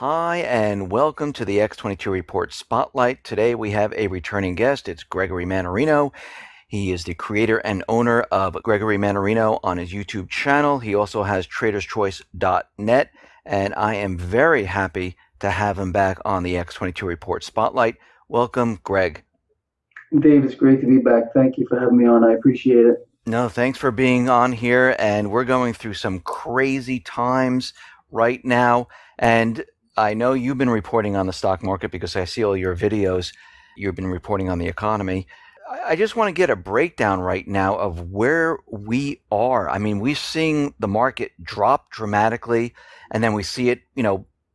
Hi, and welcome to the X22 Report Spotlight. Today we have a returning guest. It's Gregory Mannarino. He is the creator and owner of Gregory Mannarino on his YouTube channel. He also has traderschoice.net, and I am very happy to have him back on the X22 Report Spotlight. Welcome, Greg. Dave, it's great to be back. Thank you for having me on. I appreciate it. No, thanks for being on here, and we're going through some crazy times right now, and I know you've been reporting on the stock market because I see all your videos. You've been reporting on the economy. I just want to get a breakdown right now of where we are. I mean, we're seeing the market drop dramatically, and then we see it,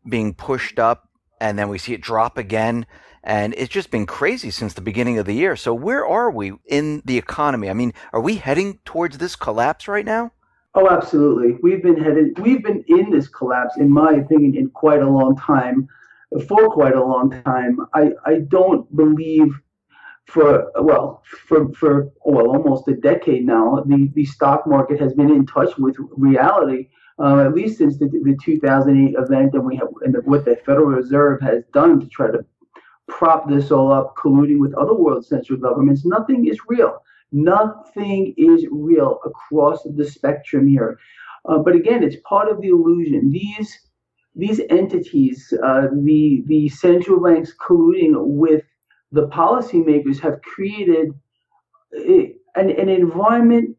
being pushed up, and then we see it drop again. And it's just been crazy since the beginning of the year. So where are we in the economy? I mean, are we heading towards this collapse right now? Oh, absolutely. We've been in this collapse, in my opinion, in quite a long time, for quite a long time. I don't believe for almost a decade now, the stock market has been in touch with reality, at least since the 2008 event, and what the Federal Reserve has done to try to prop this all up, colluding with other world central governments. Nothing is real. Nothing is real across the spectrum here. But again, it's part of the illusion. These entities, the central banks colluding with the policymakers, have created an environment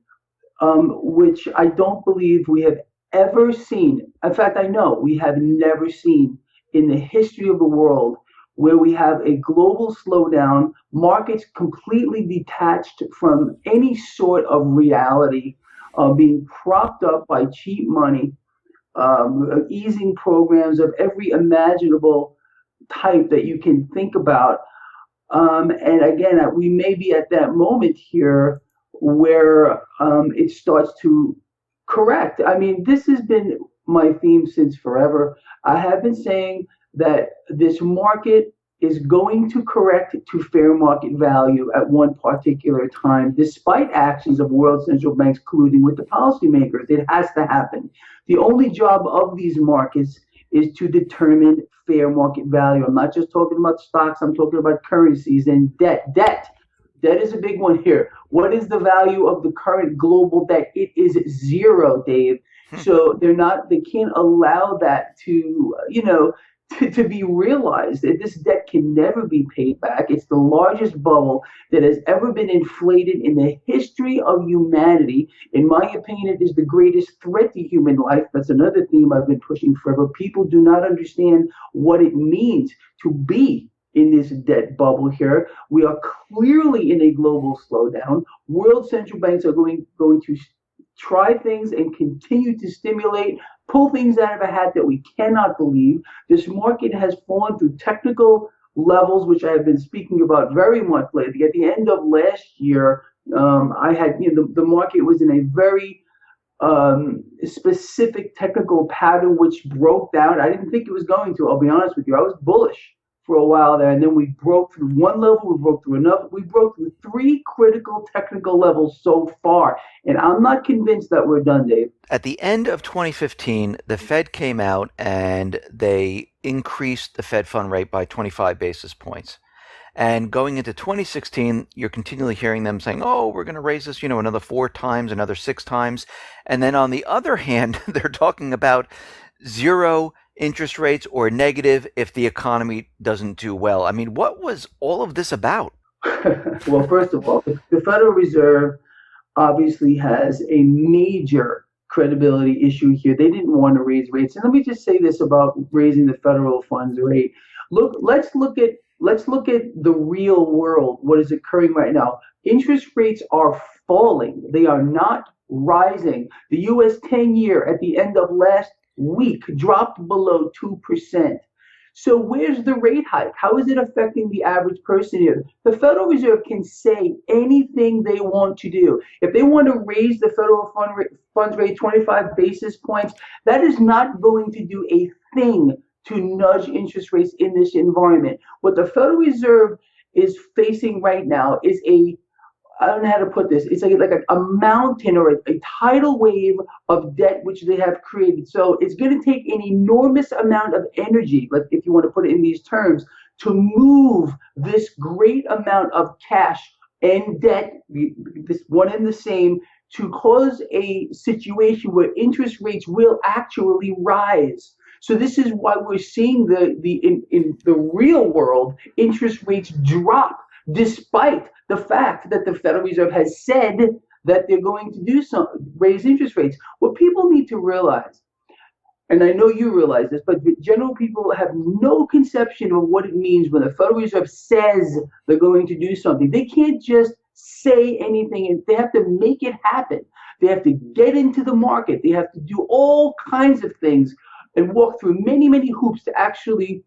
which I don't believe we have ever seen. In fact, I know we have never seen in the history of the world, where we have a global slowdown, markets completely detached from any sort of reality, being propped up by cheap money, easing programs of every imaginable type that you can think about. And again, we may be at that moment here where it starts to correct. I mean, this has been my theme since forever. I have been saying that this market is going to correct to fair market value at one particular time, despite actions of world central banks colluding with the policymakers. It has to happen. The only job of these markets is to determine fair market value. I'm not just talking about stocks, I'm talking about currencies and debt. Debt is a big one here. What is the value of the current global debt? It is zero, Dave. So they can't allow that to be realized. That this debt can never be paid back. It's the largest bubble that has ever been inflated in the history of humanity. In my opinion, it is the greatest threat to human life. That's another theme I've been pushing forever. People do not understand what it means to be in this debt bubble here. We are clearly in a global slowdown. World central banks are going to try things and continue to stimulate, pull things out of a hat that we cannot believe. This market has fallen through technical levels, which I have been speaking about very much lately. At the end of last year, the market was in a very specific technical pattern, which broke down. I didn't think it was going to, I'll be honest with you. I was bullish for a while there, and then we broke through one level, we broke through another, we broke through three critical technical levels so far, and I'm not convinced that we're done, Dave. At the end of 2015, the Fed came out and they increased the Fed fund rate by 25 basis points. And going into 2016, you're continually hearing them saying, oh, we're going to raise this, another 4 times, another 6 times. And then on the other hand, they're talking about zero interest rates or negative if the economy doesn't do well. I mean, what was all of this about? Well, first of all, the Federal Reserve obviously has a major credibility issue here. They didn't want to raise rates. And let me just say this about raising the federal funds rate. Let's look at the real world, what is occurring right now. Interest rates are falling. They are not rising. The US 10-year at the end of last week dropped below 2%. So where's the rate hike? How is it affecting the average person here? The Federal Reserve can say anything they want to do. If they want to raise the federal funds rate 25 basis points, that is not going to do a thing to nudge interest rates in this environment. What the Federal Reserve is facing right now is I don't know how to put this. It's like a mountain or a tidal wave of debt which they have created. So it's going to take an enormous amount of energy, like if you want to put it in these terms, to move this great amount of cash and debt, this one and the same, to cause a situation where interest rates will actually rise. So this is why we're seeing in the real world interest rates drop, despite the fact that the Federal Reserve has said that they're going to do some raise interest rates. What people need to realize, and I know you realize this, but general people have no conception of what it means when the Federal Reserve says they're going to do something. They can't just say anything, and they have to make it happen. They have to get into the market. They have to do all kinds of things and walk through many, many hoops to actually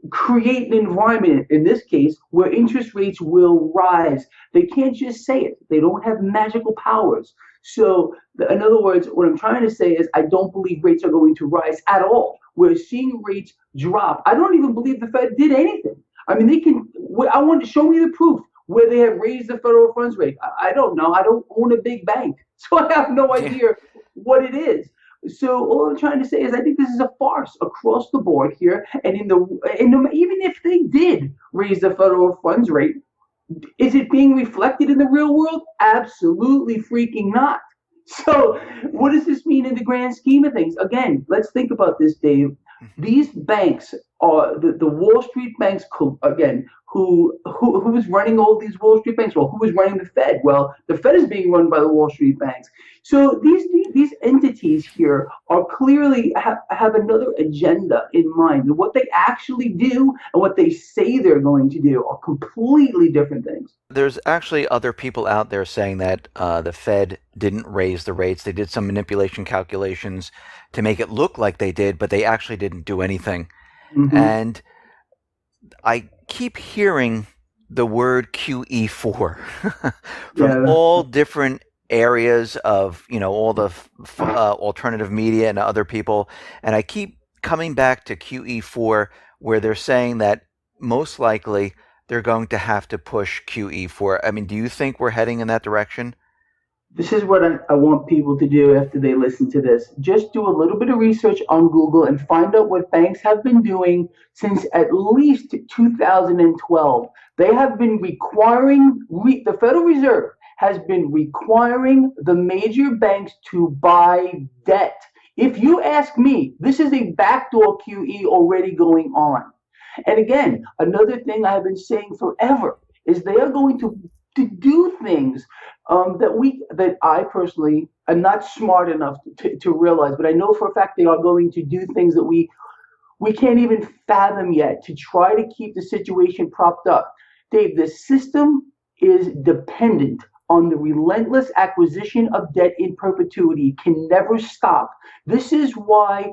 create an environment, in this case, where interest rates will rise. They can't just say it. They don't have magical powers. So, in other words, what I'm trying to say is I don't believe rates are going to rise at all. We're seeing rates drop. I don't even believe the Fed did anything. I mean, they can, I want to show me the proof where they have raised the federal funds rate. I don't know. I don't own a big bank. So I have no Yeah. idea what it is. So all I'm trying to say is I think this is a farce across the board here. And even if they did raise the federal funds rate, is it being reflected in the real world? Absolutely freaking not. So what does this mean in the grand scheme of things? Again, let's think about this, Dave. These banks are the Wall Street banks, again, who is running all these Wall Street banks? Well, who is running the Fed? Well, the Fed is being run by the Wall Street banks. So these entities here are clearly have another agenda in mind. What they actually do and what they say they're going to do are completely different things. There's actually other people out there saying that the Fed didn't raise the rates. They did some manipulation calculations to make it look like they did, but they actually didn't do anything. Mm-hmm. And I keep hearing the word QE4 from Yeah. all different areas of, all the alternative media and other people. And I keep coming back to QE4, where they're saying that most likely they're going to have to push QE4. I mean, do you think we're heading in that direction? This is what I want people to do after they listen to this. Just do a little bit of research on Google and find out what banks have been doing since at least 2012. They have been requiring, the Federal Reserve has been requiring the major banks to buy debt. If you ask me, this is a backdoor QE already going on. And again, another thing I have been saying forever is they are going to do things that I personally am not smart enough to realize, but I know for a fact they are going to do things that we can't even fathom yet to try to keep the situation propped up. Dave, the system is dependent on the relentless acquisition of debt in perpetuity, can never stop. This is why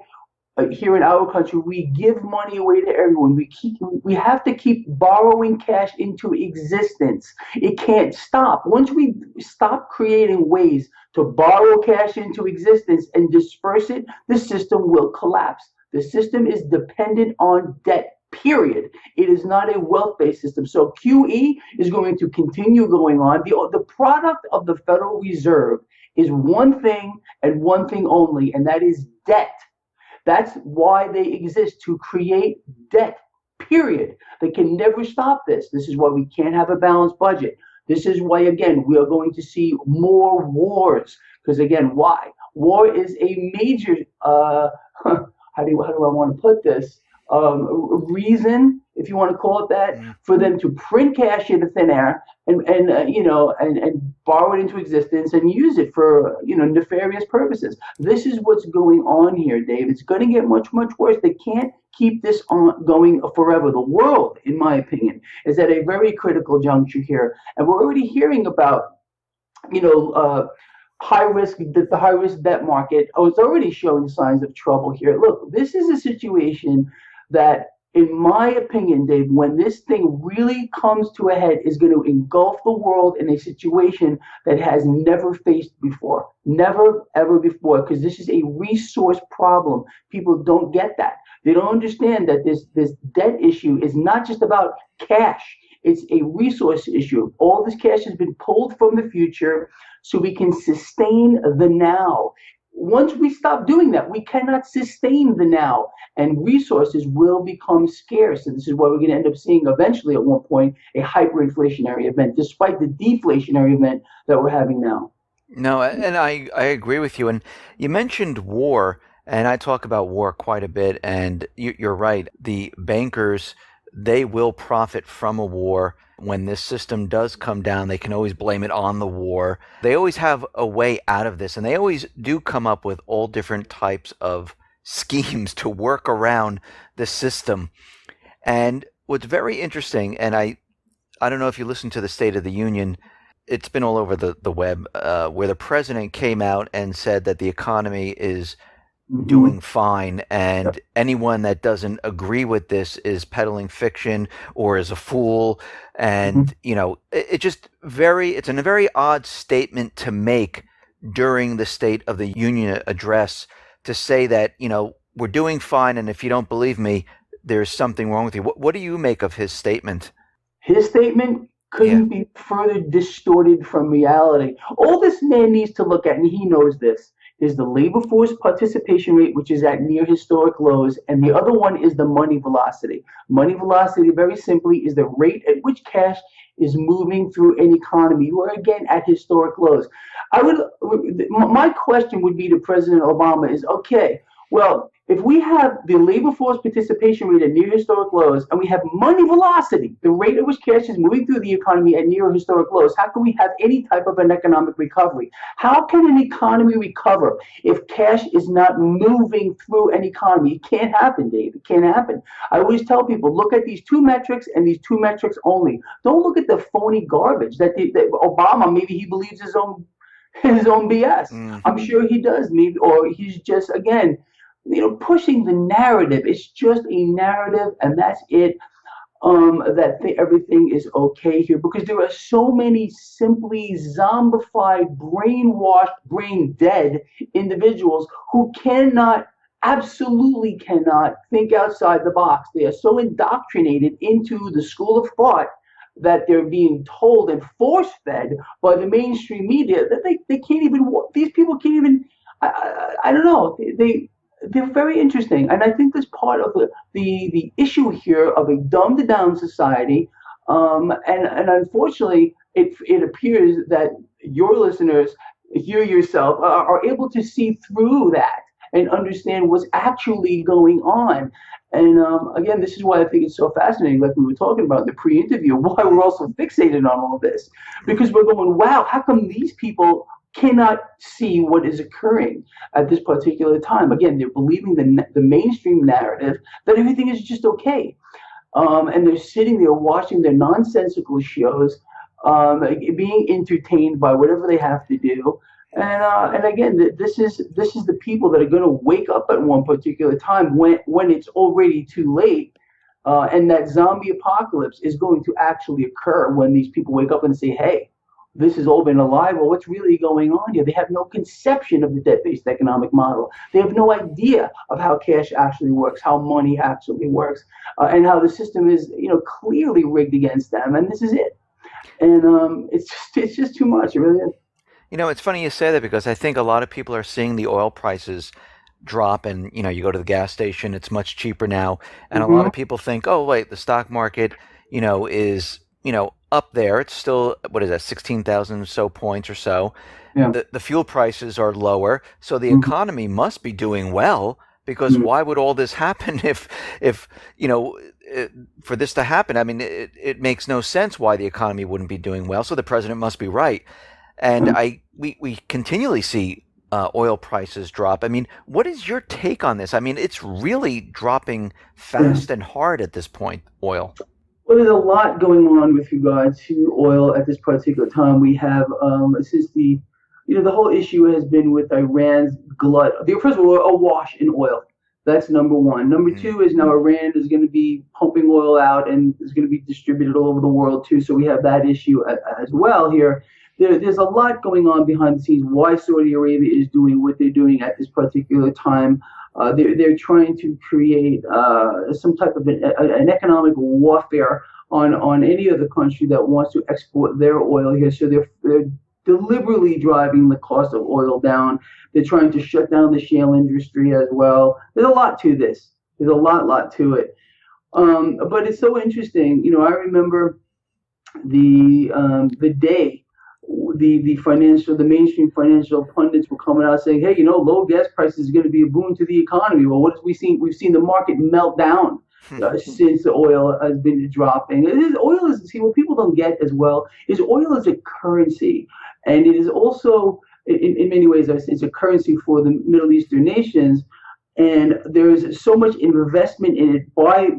here in our country, we give money away to everyone. We have to keep borrowing cash into existence. It can't stop. Once we stop creating ways to borrow cash into existence and disperse it, the system will collapse. The system is dependent on debt. Period. It is not a wealth-based system. So QE is going to continue going on. The product of the Federal Reserve is one thing and one thing only, and that is debt. That's why they exist, to create debt, period. They can never stop this. This is why we can't have a balanced budget. This is why, again, we are going to see more wars. Because, again, why? War is a major, how do I want to put this? Reason, if you want to call it that, for them to print cash into thin air and borrow it into existence and use it for nefarious purposes. This is what's going on here, Dave. It's going to get much, much worse. They can't keep this on going forever. The world, in my opinion, is at a very critical juncture here, and we're already hearing about high risk, the high risk debt market. Oh, it's already showing signs of trouble here. Look, this is a situation that, in my opinion, Dave, when this thing really comes to a head, is going to engulf the world in a situation that has never faced before. Never, ever before, because this is a resource problem. People don't get that. They don't understand that this debt issue is not just about cash. It's a resource issue. All this cash has been pulled from the future so we can sustain the now. Once we stop doing that, we cannot sustain the now, and resources will become scarce. And this is why we're going to end up seeing eventually at one point a hyperinflationary event, despite the deflationary event that we're having now. No, and I agree with you. And you mentioned war, and I talk about war quite a bit. And you're right. The bankers, they will profit from a war. When this system does come down, they can always blame it on the war. They always have a way out of this, and they always do come up with all different types of schemes to work around the system. And what's very interesting, and I don't know if you listened to the State of the Union, it's been all over the web, where the president came out and said that the economy is Mm-hmm. doing fine, and anyone that doesn't agree with this is peddling fiction or is a fool. Mm-hmm. And it just it's a very odd statement to make during the State of the Union address, to say that we're doing fine, and if you don't believe me, there's something wrong with you. What do you make of his statement? His statement Yeah. couldn't be further distorted from reality. All this man needs to look at, and he knows this, is the labor force participation rate, which is at near historic lows, and the other one is the money velocity. Money velocity, very simply, is the rate at which cash is moving through an economy. We're again at historic lows. I would, my question would be to President Obama is, okay, well, if we have the labor force participation rate at near historic lows and we have money velocity, the rate at which cash is moving through the economy at near historic lows, how can we have any type of an economic recovery? How can an economy recover if cash is not moving through an economy? It can't happen, Dave. It can't happen. I always tell people, look at these two metrics and these two metrics only. Don't look at the phony garbage that Obama, maybe he believes his own BS. Mm. I'm sure he does, maybe, or he's just again, pushing the narrative. It's just a narrative, and that's it. Everything is okay here because there are so many simply zombified, brainwashed, brain dead individuals who cannot, absolutely cannot think outside the box. They are so indoctrinated into the school of thought that they're being told and force fed by the mainstream media that they can't even, these people can't even, I don't know, they're very interesting, and I think that's part of the issue here of a dumbed down society. And unfortunately, it appears that your listeners, you yourself, are able to see through that and understand what's actually going on. And again, this is why I think it's so fascinating, like we were talking about in the pre-interview, why we're also fixated on all of this, because we're going, wow, how come these people cannot see what is occurring at this particular time? Again, they're believing the mainstream narrative that everything is just okay. And they're sitting there watching their nonsensical shows, being entertained by whatever they have to do. And again, this is the people that are going to wake up at one particular time when it's already too late, and that zombie apocalypse is going to actually occur when these people wake up and say, "Hey, this has all been a lie. Well, what's really going on here?" They have no conception of the debt-based economic model. They have no idea of how cash actually works, how money actually works, and how the system is, clearly rigged against them. And this is it. And it's just too much. It really is. It's funny you say that, because I think a lot of people are seeing the oil prices drop, and you go to the gas station, it's much cheaper now, and a lot Mm-hmm. of people think, oh wait, the stock market is up there. It's still, what is that, 16,000 so points or so. Yeah. The fuel prices are lower, so the Mm-hmm. economy must be doing well, because why would all this happen if for this to happen? I mean, it makes no sense why the economy wouldn't be doing well, so the president must be right. And Yeah. we continually see oil prices drop. I mean, what is your take on this? I mean, it's really dropping Yeah. fast and hard at this point, oil. Well, there's a lot going on with regard to oil at this particular time. We have, since the whole issue has been with Iran's glut. First of all, we're awash in oil. That's number one. Number Mm. two is now Iran is going to be pumping oil out and is going to be distributed all over the world too. So we have that issue as well here. There's a lot going on behind the scenes. Why Saudi Arabia is doing what they're doing at this particular time. They're trying to create some type of an economic warfare on any other country that wants to export their oil here. So they're deliberately driving the cost of oil down. They're trying to shut down the shale industry as well. There's a lot to this. There's a lot to it. But it's so interesting. I remember the day the mainstream financial pundits were coming out saying, hey, low gas prices is going to be a boon to the economy. Well, what have we seen? We've seen the market melt down since the oil has been dropping. Oil is, see, what people don't get as well is oil is a currency, and it is also in many ways it's a currency for the Middle Eastern nations, and there's so much investment in it by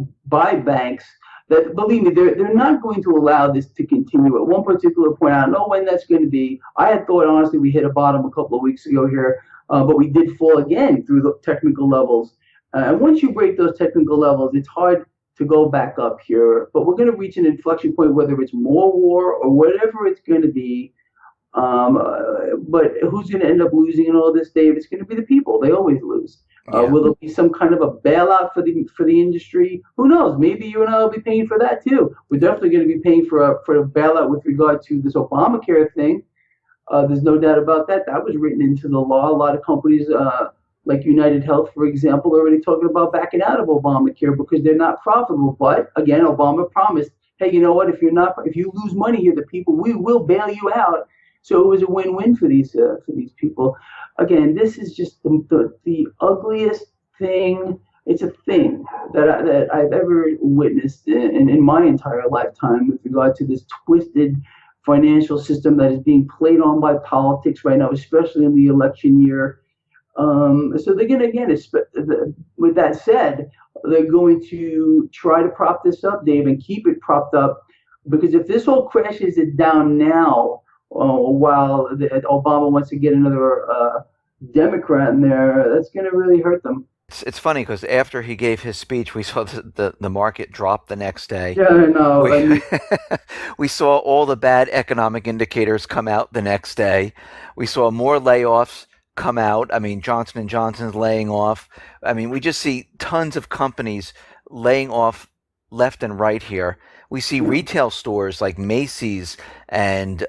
banks that, believe me, they're not going to allow this to continue. At one particular point, I don't know when that's going to be. I had thought, honestly, we hit a bottom a couple of weeks ago here, but we did fall again through the technical levels. And once you break those technical levels, it's hard to go back up here. But we're going to reach an inflection point, whether it's more war or whatever it's going to be. But who's going to end up losing in all this, Dave? It's going to be the people. They always lose. Yeah. Will there be some kind of a bailout for the industry? Who knows? Maybe you and I will be paying for that too. We're definitely going to be paying for a bailout with regard to this Obamacare thing. There's no doubt about that. That was written into the law. A lot of companies, like United Health, for example, are already talking about backing out of Obamacare because they're not profitable. But again, Obama promised, hey, you know what? If you lose money here, the people, we will bail you out. So it was a win-win for these people. Again, this is just the ugliest thing. It's a thing that I've ever witnessed in my entire lifetime with regard to this twisted financial system that is being played on by politics right now, especially in the election year. So they're going to, again, with that said, they're going to try to prop this up, Dave, and keep it propped up, because if this all crashes it down now, while Obama wants to get another Democrat in there, that's going to really hurt them. It's funny because after he gave his speech, we saw the market drop the next day. Yeah, I know. We saw all the bad economic indicators come out the next day. We saw more layoffs come out. I mean, Johnson & Johnson's laying off. I mean, we just see tons of companies laying off left and right here. We see retail stores like Macy's and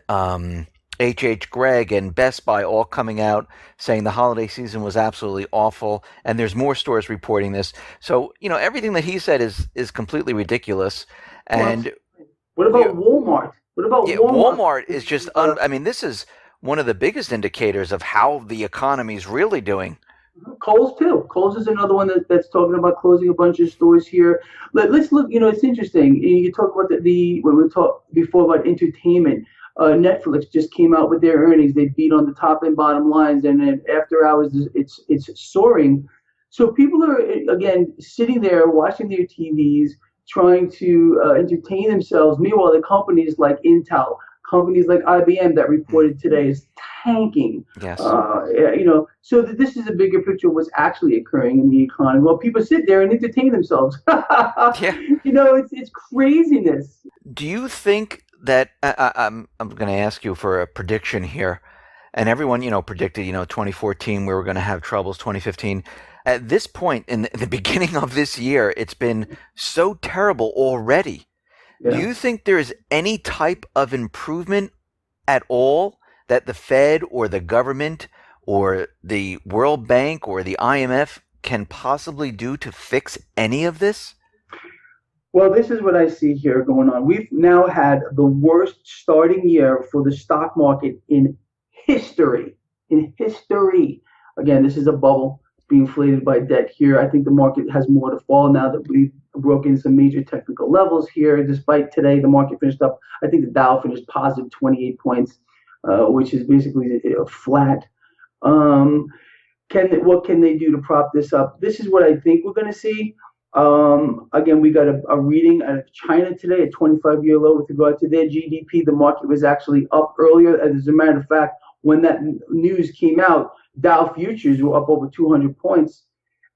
H.H. Gregg and Best Buy all coming out saying the holiday season was absolutely awful, and there's more stores reporting this. So, everything that he said is completely ridiculous. And what about Walmart? What about Walmart? Walmart is just, I mean, this is one of the biggest indicators of how the economy is really doing. Kohl's too. Kohl's is another one that's talking about closing a bunch of stores here. Let's look. It's interesting. You talk about when we talked before about entertainment. Netflix just came out with their earnings. They beat on the top and bottom lines, and then after hours, it's soaring. So people are again sitting there watching their TVs, trying to entertain themselves. Meanwhile, the companies like Intel, companies like IBM that reported today is tanking. Yes. So this is a bigger picture of what's actually occurring in the economy. Well, people sit there and entertain themselves. Yeah. It's craziness. Do you think that I'm going to ask you for a prediction here, and everyone predicted 2014 we were going to have troubles, 2015. At this point in the beginning of this year, it's been so terrible already. Yeah. Do you think there is any type of improvement at all that the Fed or the government or the World Bank or the IMF can possibly do to fix any of this? Well, this is what I see here going on. We've now had the worst starting year for the stock market in history. In history. Again, this is a bubble. It's being inflated by debt here. I think the market has more to fall now that we've broken some major technical levels here. Despite today, the market finished up, I think the Dow finished positive 28 points, which is basically flat. What can they do to prop this up? This is what I think we're going to see. Again, we got a reading out of China today, a 25-year low with regard to their GDP. The market was actually up earlier. As a matter of fact, when that news came out, Dow futures were up over 200 points.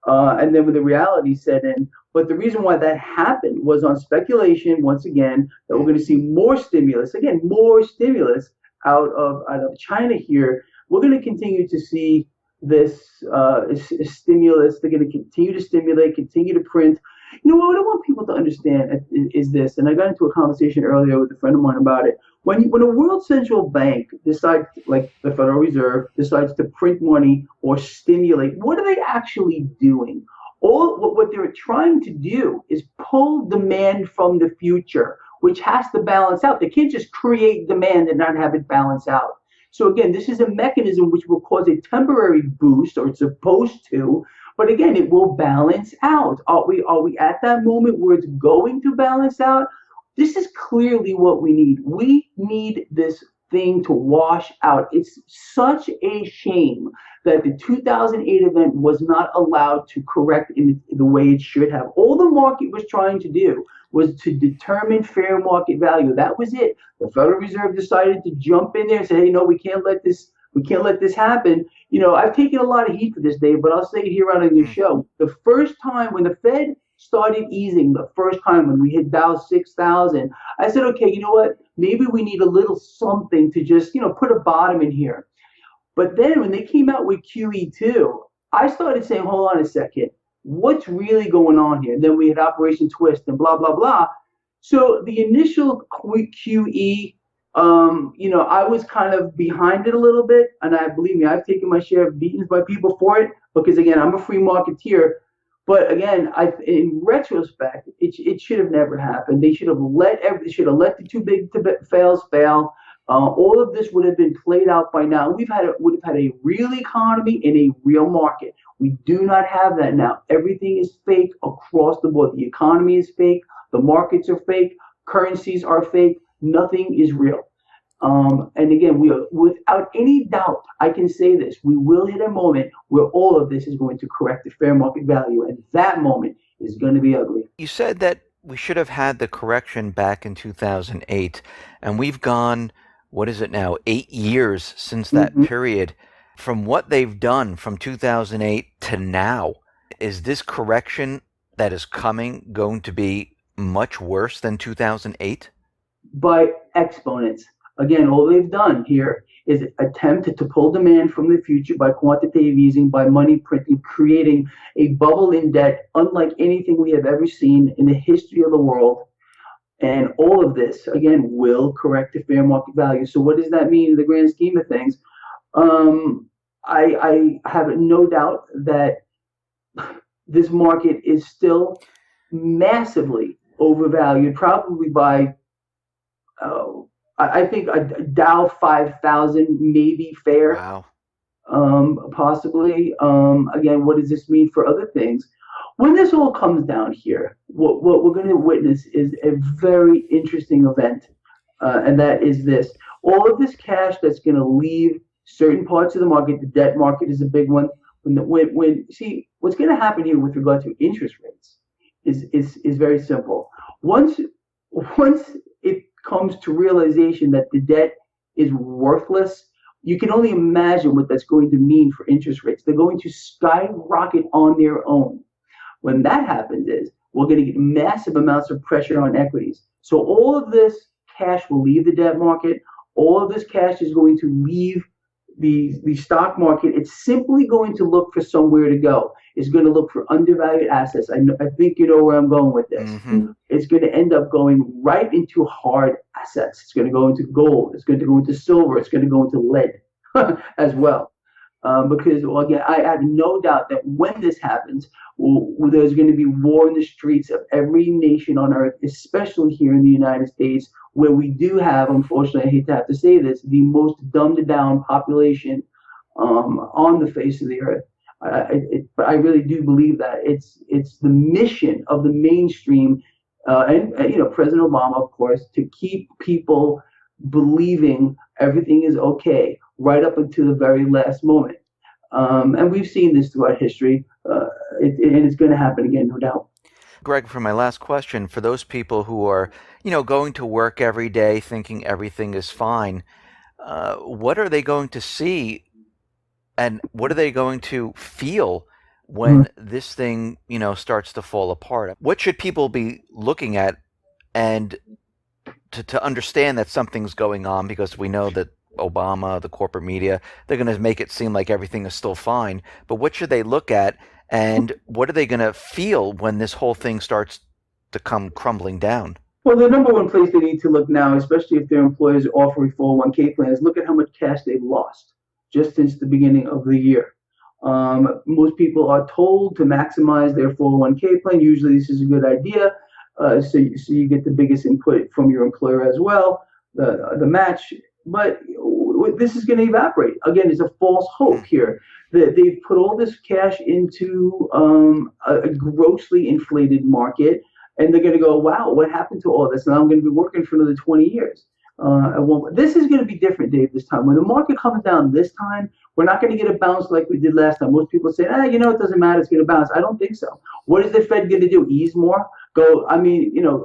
And then when the reality set in. But the reason why that happened was on speculation, once again, that we're going to see more stimulus. Again, more stimulus out of China here. We're going to continue to see this stimulus. They're going to continue to stimulate, continue to print. What I want people to understand is this, and I got into a conversation earlier with a friend of mine about it. When a world central bank decides, like the Federal Reserve, decides to print money or stimulate, what are they actually doing? What they're trying to do is pull demand from the future, which has to balance out. They can't just create demand and not have it balance out. So again, this is a mechanism which will cause a temporary boost, or it's supposed to, but again, it will balance out. Are we at that moment where it's going to balance out? This is clearly what we need. We need this thing to wash out. It's such a shame that the 2008 event was not allowed to correct in the way it should have. All the market was trying to do was to determine fair market value. That was it. The Federal Reserve decided to jump in there and say, hey, no, we can't let this happen. I've taken a lot of heat for this, Dave, but I'll say it here on your Mm. show. The first time when the Fed started easing, the first time when we hit Dow 6,000, I said, okay, you know what? Maybe we need a little something to just, put a bottom in here. But then when they came out with QE2, I started saying, hold on a second, what's really going on here? And then we had Operation Twist and blah, blah, blah. So the initial QE, I was kind of behind it a little bit. And believe me, I've taken my share of beatings by people for it because, again, I'm a free marketeer. But again, in retrospect, it should have never happened. They should have let the too big to fails fail. All of this would have been played out by now. Would have had a real economy and a real market. We do not have that now. Everything is fake across the board. The economy is fake. The markets are fake. Currencies are fake. Nothing is real. And again, without any doubt, I can say this: we will hit a moment where all of this is going to correct the fair market value, and that moment is going to be ugly. You said that we should have had the correction back in 2008, and we've gone, what is it now, 8 years since that Mhm. period. From what they've done from 2008 to now, is this correction that is coming going to be much worse than 2008? By exponents. Again, all they've done here is attempt to pull demand from the future by quantitative easing, by money printing, creating a bubble in debt unlike anything we have ever seen in the history of the world. And all of this, again, will correct the fair market value. So, what does that mean in the grand scheme of things? Um, I have no doubt that this market is still massively overvalued, probably by uh, I think a Dow 5,000 may be fair, Wow. possibly. Again, what does this mean for other things? When this all comes down here, what we're going to witness is a very interesting event, and that is this: all of this cash that's going to leave certain parts of the market. The debt market is a big one. When see what's going to happen here with regard to interest rates is very simple. Once once it comes to realization that the debt is worthless, you can only imagine what that's going to mean for interest rates. They're going to skyrocket on their own. When that happens is we're going to get massive amounts of pressure on equities. So all of this cash will leave the debt market. All of this cash is going to leave the stock market. It's simply going to look for somewhere to go. It's going to look for undervalued assets. I think you know where I'm going with this. Mm-hmm. It's going to end up going right into hard assets. It's going to go into gold. It's going to go into silver. It's going to go into lead as well. Because, well, again, I have no doubt that when this happens, there's going to be war in the streets of every nation on earth, especially here in the United States, where we do have, unfortunately, I hate to have to say this, the most dumbed down population on the face of the earth. But I really do believe that it's the mission of the mainstream, and President Obama, of course, to keep people believing everything is okay right up until the very last moment. And we've seen this throughout history, and it's going to happen again, no doubt. Greg, for my last question, for those people who are, going to work every day thinking everything is fine, what are they going to see and what are they going to feel when this thing, starts to fall apart? What should people be looking at and to understand that something's going on, because we know that Obama, the corporate media, they're going to make it seem like everything is still fine. But what should they look at And what are they going to feel when this whole thing starts to come crumbling down? Well, the number one place they need to look now, especially if their employers are offering 401k plan, is look at how much cash they've lost just since the beginning of the year. Most people are told to maximize their 401k plan. Usually, this is a good idea. So you get the biggest input from your employer as well, the match. But this is going to evaporate. Again, it's a false hope here. They've put all this cash into a grossly inflated market, and they're going to go, wow, what happened to all this? Now I'm going to be working for another 20 years. This is going to be different, Dave, this time. When the market comes down this time, we're not going to get a bounce like we did last time. Most people say, it doesn't matter, it's going to bounce. I don't think so. What is the Fed going to do? Ease more?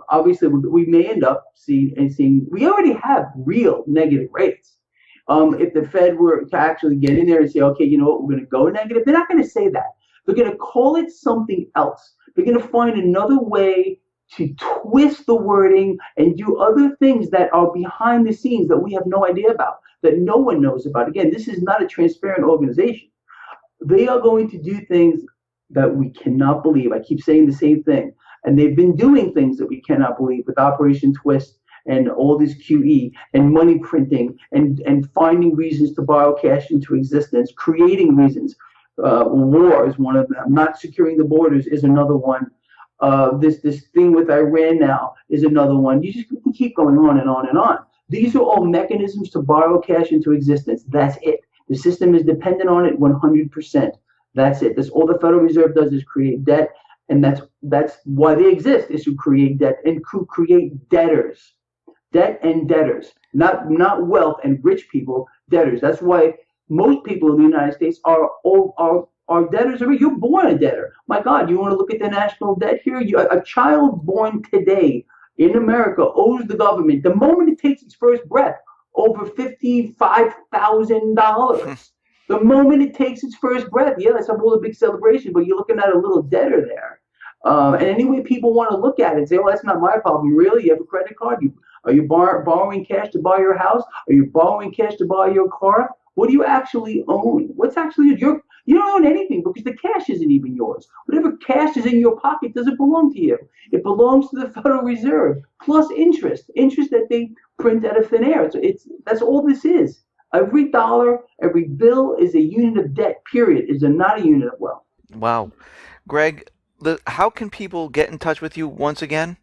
Obviously we may end up seeing, we already have real negative rates. If the Fed were to actually get in there and say, okay, you know what, we're going to go negative, they're not going to say that. They're going to call it something else. They're going to find another way to twist the wording and do other things that are behind the scenes that we have no idea about, that no one knows about. Again, this is not a transparent organization. They are going to do things that we cannot believe. I keep saying the same thing. And they've been doing things that we cannot believe with Operation Twist and all this QE and money printing and finding reasons to borrow cash into existence, creating reasons. War is one of them. Not securing the borders is another one. This thing with Iran now is another one. You just keep going on and on and on. These are all mechanisms to borrow cash into existence. That's it. The system is dependent on it 100%. That's it. That's all the Federal Reserve does is create debt, and that's why they exist, is to create debt and to create debtors, debt and debtors, not wealth and rich people, debtors. That's why most people in the United States are debtors. You're born a debtor. My God, you want to look at the national debt here? A child born today in America owes the government, the moment it takes its first breath, over $55,000. The moment it takes its first breath, yeah, let's have all the big celebration, but you're looking at a little debtor there. And any way people want to look at it and say, well, that's not my problem. Really? You have a credit card? Are you borrowing cash to buy your house? Are you borrowing cash to buy your car? What do you actually own? What's actually your? You don't own anything because the cash isn't even yours. Whatever cash is in your pocket doesn't belong to you. It belongs to the Federal Reserve plus interest that they print out of thin air. That's all this is. Every dollar, every bill is a unit of debt. Period. Is not a unit of wealth. Wow. Greg, how can people get in touch with you once again?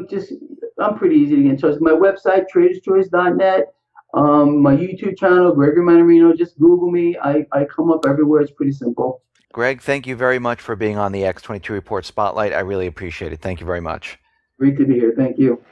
Just I'm pretty easy to get in touch. My website, traderschoice.net. My YouTube channel, Gregory Mannarino. Just Google me. I come up everywhere. It's pretty simple. Greg, thank you very much for being on the X22 Report Spotlight. I really appreciate it. Thank you very much. Great to be here. Thank you.